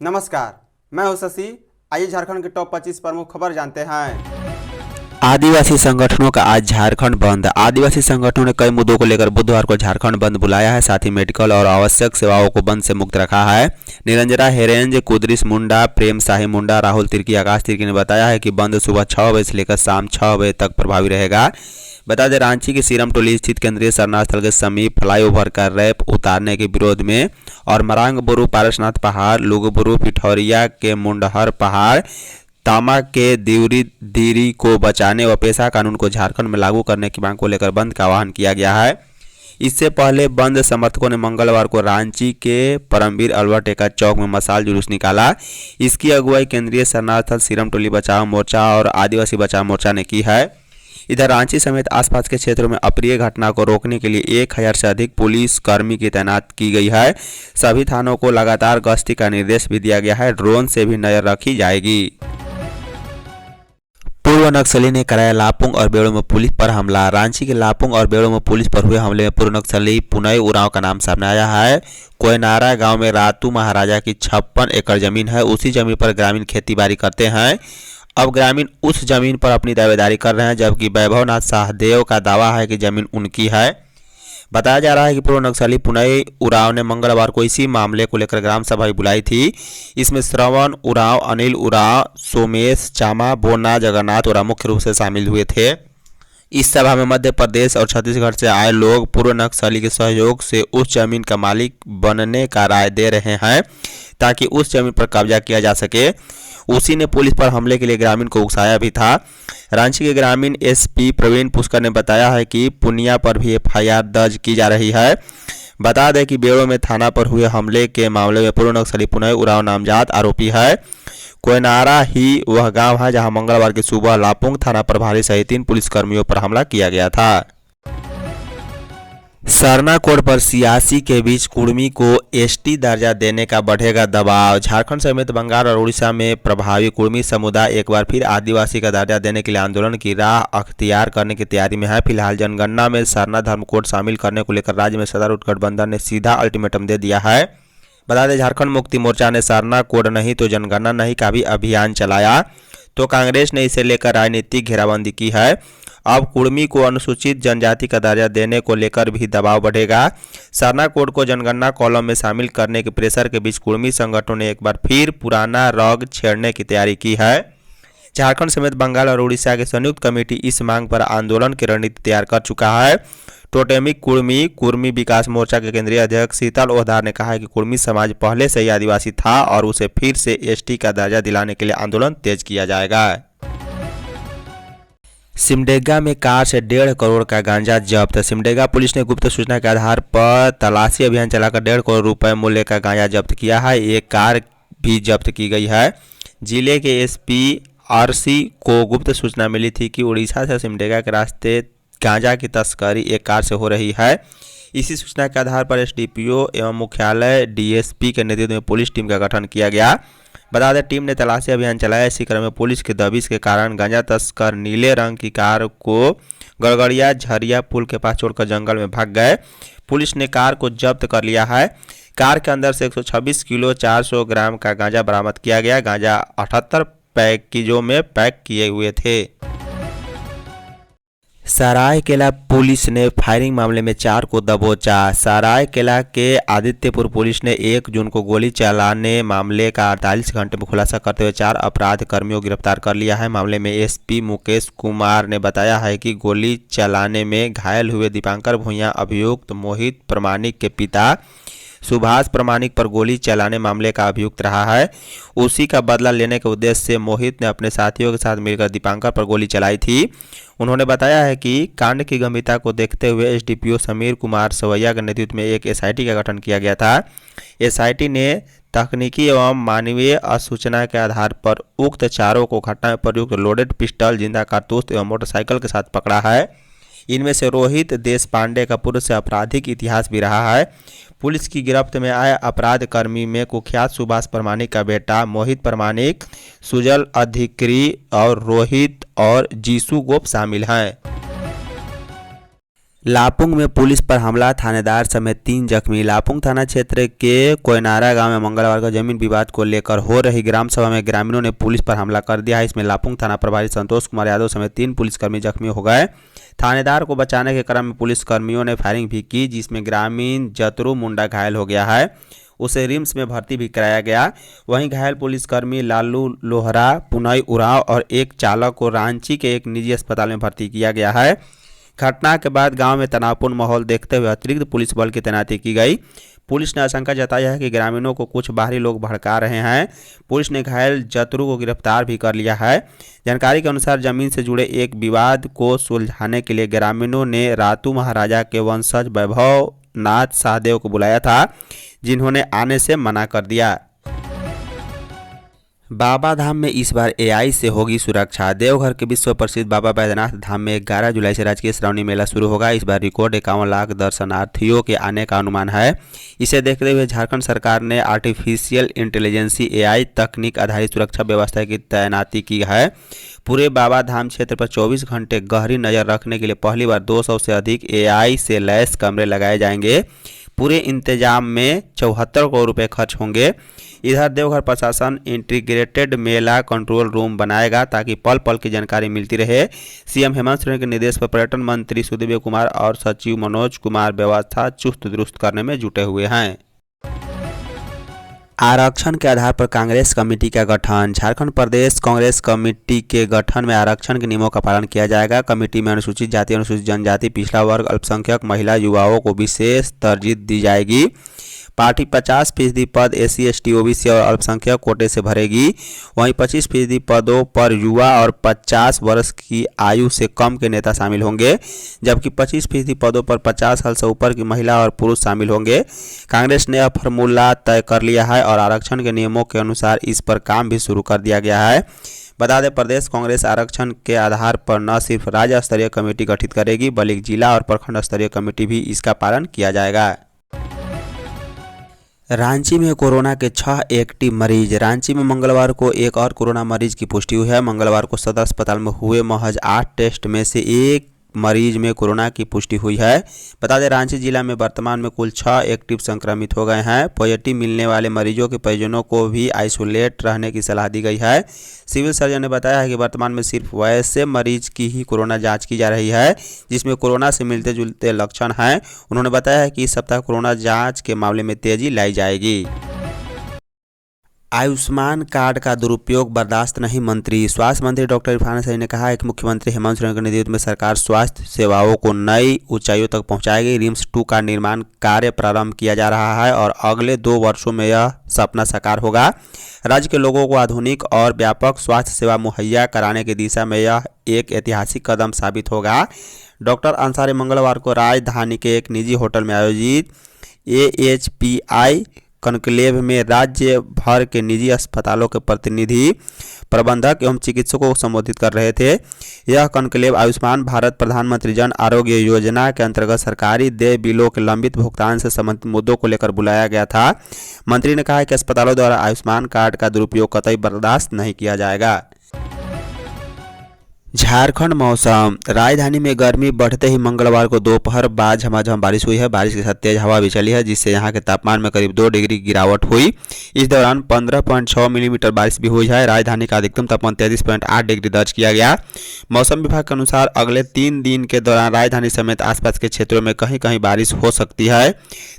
नमस्कार, मैं हूं शशि। आइए झारखंड की टॉप 25 प्रमुख खबर जानते हैं। आदिवासी संगठनों का आज झारखंड बंद। आदिवासी संगठनों ने कई मुद्दों को लेकर बुधवार को झारखंड बंद बुलाया है। साथ ही मेडिकल और आवश्यक सेवाओं को बंद से मुक्त रखा है। निरंजरा हेरेंज, कुदरिस मुंडा, प्रेम शाही मुंडा, राहुल तिर्की, आकाश तिर्की ने बताया है कि बंद सुबह 6 बजे से लेकर शाम 6 बजे तक प्रभावी रहेगा। बता दें, रांची के सीरम टोली स्थित केंद्रीय शरणार्थी स्थल के समीप फ्लाईओवर का रैप उतारने के विरोध में और मरांग बुरु, पारसनाथ पहाड़, लुगबुरु, पिठौरिया के मुंडहर पहाड़, तामा के दीरी को बचाने व पेशा कानून को झारखंड में लागू करने की मांग को लेकर बंद का आह्वान किया गया है। इससे पहले बंद समर्थकों ने मंगलवार को रांची के परमवीर अल्बर्ट एक्का चौक में मशाल जुलूस निकाला। इसकी अगुवाई केंद्रीय शरणार्थी स्थल सीरम टोली बचाओ मोर्चा और आदिवासी बचाओ मोर्चा ने की है। इधर रांची समेत आसपास के क्षेत्रों में अप्रिय घटना को रोकने के लिए 1000 से अधिक पुलिस कर्मी की तैनात की गई है। सभी थानों को लगातार गश्ती का निर्देश भी दिया गया है। ड्रोन से भी नजर रखी जाएगी। पूर्व नक्सली ने कराया लापुंग और बेड़ो में पुलिस पर हमला। रांची के लापुंग और बेड़ो में पुलिस पर हुए हमले में पूर्व नक्सली पुनई उरांव का नाम सामने आया है। कोयनारा गांव में रातू महाराजा की 56 एकड़ जमीन है। उसी जमीन पर ग्रामीण खेतीबाड़ी करते हैं। अब ग्रामीण उस जमीन पर अपनी दावेदारी कर रहे हैं, जबकि वैभवनाथ शाहदेव का दावा है कि जमीन उनकी है। बताया जा रहा है कि पूर्व नक्सली पुनई उरांव ने मंगलवार को इसी मामले को लेकर ग्राम सभा भी बुलाई थी। इसमें श्रवण उरांव, अनिल उरांव, सोमेश चामा, बोना, जगन्नाथ उरांव मुख्य रूप से शामिल हुए थे। इस सभा में मध्य प्रदेश और छत्तीसगढ़ से आए लोग पूर्व नक्सली के सहयोग से उस जमीन का मालिक बनने का राय दे रहे हैं ताकि उस जमीन पर कब्जा किया जा सके। उसी ने पुलिस पर हमले के लिए ग्रामीण को उकसाया भी था। रांची के ग्रामीण एसपी प्रवीण पुष्कर ने बताया है कि पुनिया पर भी एफआईआर दर्ज की जा रही है। बता दें कि बेड़ो में थाना पर हुए हमले के मामले में पूर्व नक्सली पुनई उरांव नामजद आरोपी है। कोयनारा ही वह गांव है जहां मंगलवार की सुबह लापुंग थाना प्रभारी सहित 3 पुलिसकर्मियों पर हमला किया गया था। सरना कोड पर सियासी के बीच कुर्मी को एसटी दर्जा देने का बढ़ेगा दबाव। झारखंड समेत बंगाल और उड़ीसा में प्रभावी कुर्मी समुदाय एक बार फिर आदिवासी का दर्जा देने के लिए आंदोलन की राह अख्तियार करने की तैयारी में है। फिलहाल जनगणना में सरना धर्म कोड शामिल करने को लेकर राज्य में सत्तारूढ़ गठबंधन ने सीधा अल्टीमेटम दे दिया है। बता दें, झारखंड मुक्ति मोर्चा ने सरना कोड नहीं तो जनगणना नहीं का भी अभियान चलाया, तो कांग्रेस ने इसे लेकर राजनीतिक घेराबंदी की है। अब कुर्मी को अनुसूचित जनजाति का दर्जा देने को लेकर भी दबाव बढ़ेगा। सरना कोड को जनगणना कॉलम में शामिल करने के प्रेशर के बीच कुर्मी संगठनों ने एक बार फिर पुराना रग छेड़ने की तैयारी की है। झारखंड समेत बंगाल और उड़ीसा की संयुक्त कमेटी इस मांग पर आंदोलन की रणनीति तैयार कर चुका है। टोटेमिक कुर्मी विकास मोर्चा के केंद्रीय अध्यक्ष शीतल ओहदार ने कहा है कि कुर्मी समाज पहले से ही आदिवासी था और उसे फिर से एसटी का दर्जा दिलाने के लिए आंदोलन तेज किया जाएगा। सिमडेगा में कार से 1.5 करोड़ का गांजा जब्त। सिमडेगा पुलिस ने गुप्त सूचना के आधार पर तलाशी अभियान चलाकर 1.5 करोड़ रुपए मूल्य का गांजा जब्त किया है। एक कार भी जब्त की गई है। जिले के एसपी आरसी को गुप्त सूचना मिली थी कि उड़ीसा से सिमडेगा के रास्ते गांजा की तस्करी एक कार से हो रही है। इसी सूचना के आधार पर एसडीपीओ एवं मुख्यालय डीएसपी के नेतृत्व में पुलिस टीम का गठन किया गया। बता दें, टीम ने तलाशी अभियान चलाया। इसी क्रम में पुलिस के दबिश के कारण गांजा तस्कर नीले रंग की कार को गड़गड़िया झरिया पुल के पास छोड़कर जंगल में भाग गए। पुलिस ने कार को जब्त कर लिया है। कार के अंदर से 126 किलो 400 ग्राम का गांजा बरामद किया गया। गांजा 78 पैकेजों में पैक किए हुए थे। सरायकेला पुलिस ने फायरिंग मामले में 4 को दबोचा। सरायकेला के आदित्यपुर पुलिस ने 1 जून को गोली चलाने मामले का 48 घंटे में खुलासा करते हुए 4 अपराध कर्मियों को गिरफ्तार कर लिया है। मामले में एसपी मुकेश कुमार ने बताया है कि गोली चलाने में घायल हुए दीपांकर भुइयां अभियुक्त मोहित प्रमाणिक के पिता सुभाष प्रमाणिक पर गोली चलाने मामले का अभियुक्त रहा है। उसी का बदला लेने के उद्देश्य से मोहित ने अपने साथियों के साथ मिलकर दीपांकर पर गोली चलाई थी। उन्होंने बताया है कि कांड की गंभीरता को देखते हुए एसडीपीओ समीर कुमार सवैया के नेतृत्व में एक एसआईटी का गठन किया गया था। एसआईटी ने तकनीकी एवं मानवीय सूचना के आधार पर उक्त चारों को घटना में प्रयुक्त लोडेड पिस्टल, जिंदा कारतूस एवं मोटरसाइकिल के साथ पकड़ा है। इनमें से रोहित देश पांडे का पूर्व से आपराधिक इतिहास भी रहा है। पुलिस की गिरफ्त में आए अपराध कर्मी में कुख्यात सुभाष प्रमाणिक का बेटा मोहित प्रमाणिक, सुजल अधिकारी और रोहित और जीसू गोप शामिल हैं। लापुंग में पुलिस पर हमला, थानेदार समेत 3 जख्मी। लापुंग थाना क्षेत्र के कोयनारा गांव में मंगलवार को जमीन विवाद को लेकर हो रही ग्राम सभा में ग्रामीणों ने पुलिस पर हमला कर दिया है। इसमें लापुंग थाना प्रभारी संतोष कुमार यादव समेत 3 पुलिसकर्मी जख्मी हो गए। थानेदार को बचाने के क्रम में पुलिसकर्मियों ने फायरिंग भी की, जिसमें ग्रामीण जतरू मुंडा घायल हो गया है। उसे रिम्स में भर्ती भी कराया गया। वहीं घायल पुलिसकर्मी लालू लोहरा, पुनई उरांव और एक चालक को रांची के एक निजी अस्पताल में भर्ती किया गया है। घटना के बाद गांव में तनावपूर्ण माहौल देखते हुए अतिरिक्त पुलिस बल की तैनाती की गई। पुलिस ने आशंका जताई है कि ग्रामीणों को कुछ बाहरी लोग भड़का रहे हैं। पुलिस ने घायल जतरू को गिरफ्तार भी कर लिया है। जानकारी के अनुसार जमीन से जुड़े एक विवाद को सुलझाने के लिए ग्रामीणों ने रातू महाराजा के वंशज वैभव नाथ शाहदेव को बुलाया था, जिन्होंने आने से मना कर दिया। बाबा धाम में इस बार एआई से होगी सुरक्षा। देवघर के विश्व प्रसिद्ध बाबा बैद्यनाथ धाम में 11 जुलाई से राजकीय श्रावणी मेला शुरू होगा। इस बार रिकॉर्ड 51 लाख दर्शनार्थियों के आने का अनुमान है। इसे देखते हुए झारखंड सरकार ने आर्टिफिशियल इंटेलिजेंस एआई तकनीक आधारित सुरक्षा व्यवस्था की तैनाती की है। पूरे बाबा धाम क्षेत्र पर 24 घंटे गहरी नज़र रखने के लिए पहली बार 200 से अधिक एआई से लैस कैमरे लगाए जाएंगे। पूरे इंतजाम में 74 करोड़ रुपए खर्च होंगे। इधर देवघर प्रशासन इंटीग्रेटेड मेला कंट्रोल रूम बनाएगा ताकि पल पल की जानकारी मिलती रहे। सीएम हेमंत सोरेन के निर्देश पर पर्यटन मंत्री सुदीव्य कुमार और सचिव मनोज कुमार व्यवस्था चुस्त दुरुस्त करने में जुटे हुए हैं। आरक्षण के आधार पर कांग्रेस कमेटी का गठन। झारखंड प्रदेश कांग्रेस कमेटी के गठन में आरक्षण के नियमों का पालन किया जाएगा। कमेटी में अनुसूचित जाति, अनुसूचित जनजाति, पिछड़ा वर्ग, अल्पसंख्यक, महिला, युवाओं को विशेष तरजीह दी जाएगी। पार्टी 50% पद SC, ST, OBC और अल्पसंख्यक कोटे से भरेगी। वहीं 25% पदों पर युवा और 50 वर्ष की आयु से कम के नेता शामिल होंगे, जबकि 25% पदों पर 50 साल से ऊपर की महिला और पुरुष शामिल होंगे। कांग्रेस ने यह फार्मूला तय कर लिया है और आरक्षण के नियमों के अनुसार इस पर काम भी शुरू कर दिया गया है। बता दें, प्रदेश कांग्रेस आरक्षण के आधार पर न सिर्फ राज्य स्तरीय कमेटी गठित करेगी, बल्कि जिला और प्रखंड स्तरीय कमेटी भी इसका पालन किया जाएगा। रांची में कोरोना के 6 एक्टिव मरीज। रांची में मंगलवार को एक और कोरोना मरीज की पुष्टि हुई है। मंगलवार को सदर अस्पताल में हुए महज 8 टेस्ट में से एक मरीज में कोरोना की पुष्टि हुई है। बता दें, रांची जिला में वर्तमान में कुल 6 एक्टिव संक्रमित हो गए हैं। पॉजिटिव मिलने वाले मरीजों के परिजनों को भी आइसोलेट रहने की सलाह दी गई है। सिविल सर्जन ने बताया है कि वर्तमान में सिर्फ वैसे मरीज की ही कोरोना जांच की जा रही है जिसमें कोरोना से मिलते जुलते लक्षण हैं। उन्होंने बताया है कि इस सप्ताह कोरोना जांच के मामले में तेजी लाई जाएगी। आयुष्मान कार्ड का दुरुपयोग बर्दाश्त नहीं। मंत्री स्वास्थ्य मंत्री डॉक्टर इरफान सईद ने कहा है कि मुख्यमंत्री हेमंत सोरेन के नेतृत्व में सरकार स्वास्थ्य सेवाओं को नई ऊंचाइयों तक पहुंचाएगी। रिम्स 2 का निर्माण कार्य प्रारंभ किया जा रहा है और अगले 2 वर्षों में यह सपना साकार होगा। राज्य के लोगों को आधुनिक और व्यापक स्वास्थ्य सेवा मुहैया कराने की दिशा में यह एक ऐतिहासिक कदम साबित होगा। डॉक्टर अंसारी मंगलवार को राजधानी के एक निजी होटल में आयोजित AHPI कॉन्क्लेव में राज्य भर के निजी अस्पतालों के प्रतिनिधि, प्रबंधक एवं चिकित्सकों को संबोधित कर रहे थे। यह कॉन्क्लेव आयुष्मान भारत प्रधानमंत्री जन आरोग्य योजना के अंतर्गत सरकारी देय बिलों के लंबित भुगतान से संबंधित मुद्दों को लेकर बुलाया गया था। मंत्री ने कहा कि अस्पतालों द्वारा आयुष्मान कार्ड का दुरुपयोग कतई बर्दाश्त नहीं किया जाएगा। झारखंड मौसम। राजधानी में गर्मी बढ़ते ही मंगलवार को दोपहर बाद झमाझम बारिश हुई है। बारिश के साथ तेज हवा भी चली है, जिससे यहां के तापमान में करीब 2 डिग्री गिरावट हुई। इस दौरान 15.6 मिलीमीटर बारिश भी हुई है। राजधानी का अधिकतम तापमान 33.8 डिग्री दर्ज किया गया। मौसम विभाग के अनुसार अगले 3 दिन के दौरान राजधानी समेत आसपास के क्षेत्रों में कहीं कहीं बारिश हो सकती है।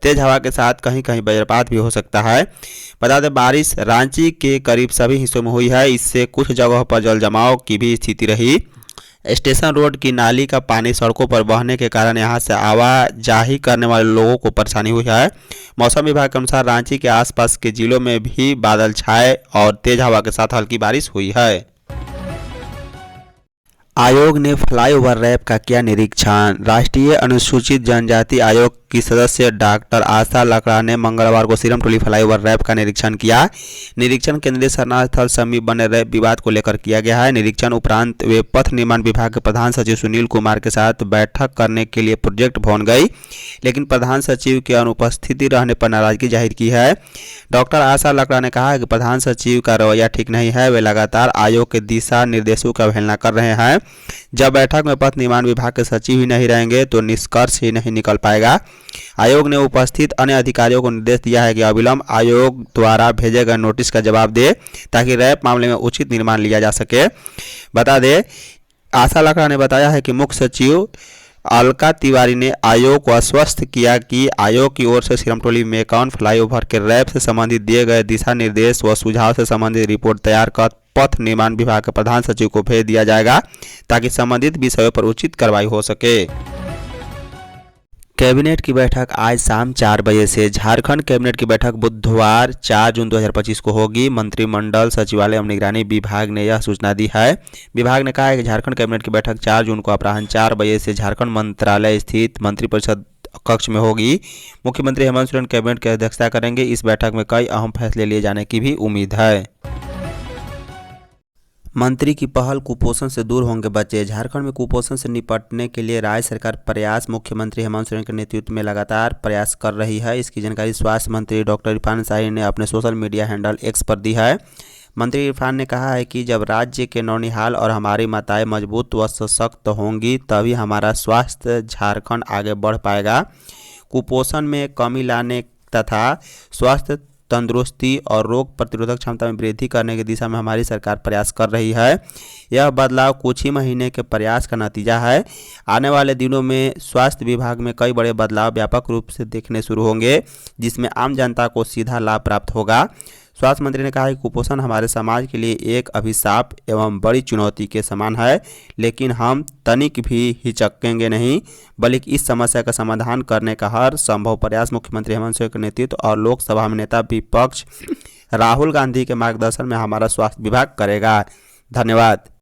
तेज हवा के साथ कहीं कहीं वज्रपात भी हो सकता है। बता दें, बारिश रांची के करीब सभी हिस्सों में हुई है। इससे कुछ जगहों पर जल जमाव की भी स्थिति रही। स्टेशन रोड की नाली का पानी सड़कों पर बहने के कारण यहां से आवाजाही करने वाले लोगों को परेशानी हुई है। मौसम विभाग के अनुसार रांची के आसपास के जिलों में भी बादल छाए और तेज हवा के साथ हल्की बारिश हुई है। आयोग ने फ्लाईओवर रैप का किया निरीक्षण। राष्ट्रीय अनुसूचित जनजाति आयोग की सदस्य डॉक्टर आशा लकड़ा ने मंगलवार को सिरमटोली फ्लाईओवर रैप का निरीक्षण किया। निरीक्षण केंद्रीय शरणार्थी स्थल समीप बने रैप विवाद को लेकर किया गया है। निरीक्षण उपरांत वे पथ निर्माण विभाग के प्रधान सचिव सुनील कुमार के साथ बैठक करने के लिए प्रोजेक्ट भवन गई, लेकिन प्रधान सचिव की अनुपस्थिति रहने पर नाराजगी जाहिर की है। डॉक्टर आशा लकड़ा ने कहा है कि प्रधान सचिव का रवैया ठीक नहीं है, वे लगातार आयोग के दिशा निर्देशों की अवहेलना कर रहे हैं। जब बैठक में पथ निर्माण विभाग के सचिव ही नहीं रहेंगे तो निष्कर्ष ही नहीं निकल पाएगा। आयोग ने उपस्थित अन्य अधिकारियों को निर्देश दिया है कि अविलंब आयोग द्वारा भेजे गए नोटिस का जवाब दे ताकि रैप मामले में उचित निर्णय लिया जा सके। बता दें, आशा लकड़ा ने बताया है कि मुख्य सचिव अलका तिवारी ने आयोग को आश्वस्त किया कि आयोग की ओर से सिरमटोली मेकॉन फ्लाईओवर के रैप से संबंधित दिए गए दिशा निर्देश व सुझाव से संबंधित रिपोर्ट तैयार कर पथ निर्माण विभाग के प्रधान सचिव को भेज दिया जाएगा ताकि संबंधित विषयों पर उचित कार्रवाई हो सके। कैबिनेट की बैठक आज शाम 4 बजे से। झारखंड कैबिनेट की बैठक बुधवार 4 जून 2025 को होगी। मंत्रिमंडल सचिवालय एवं निगरानी विभाग ने यह सूचना दी है। विभाग ने कहा है कि झारखंड कैबिनेट की बैठक 4 जून को अपराह्न 4 बजे से झारखंड मंत्रालय स्थित मंत्रिपरिषद कक्ष में होगी। मुख्यमंत्री हेमंत सोरेन कैबिनेट की अध्यक्षता करेंगे। इस बैठक में कई अहम फैसले लिए जाने की भी उम्मीद है। मंत्री की पहल, कुपोषण से दूर होंगे बच्चे। झारखंड में कुपोषण से निपटने के लिए राज्य सरकार प्रयास मुख्यमंत्री हेमंत सोरेन के नेतृत्व में लगातार प्रयास कर रही है। इसकी जानकारी स्वास्थ्य मंत्री डॉक्टर इरफान शाही ने अपने सोशल मीडिया हैंडल एक्स पर दी है। मंत्री इरफान ने कहा है कि जब राज्य के नौनिहाल और हमारी माताएं मजबूत व सशक्त होंगी तभी हमारा स्वास्थ्य झारखंड आगे बढ़ पाएगा। कुपोषण में कमी लाने तथा स्वास्थ्य तंदुरुस्ती और रोग प्रतिरोधक क्षमता में वृद्धि करने की दिशा में हमारी सरकार प्रयास कर रही है। यह बदलाव कुछ ही महीने के प्रयास का नतीजा है। आने वाले दिनों में स्वास्थ्य विभाग में कई बड़े बदलाव व्यापक रूप से देखने शुरू होंगे, जिसमें आम जनता को सीधा लाभ प्राप्त होगा। स्वास्थ्य मंत्री ने कहा कि कुपोषण हमारे समाज के लिए एक अभिशाप एवं बड़ी चुनौती के समान है, लेकिन हम तनिक भी हिचकेंगे नहीं, बल्कि इस समस्या का समाधान करने का हर संभव प्रयास मुख्यमंत्री हेमंत सोरेन के नेतृत्व और लोकसभा में नेता विपक्ष राहुल गांधी के मार्गदर्शन में हमारा स्वास्थ्य विभाग करेगा। धन्यवाद।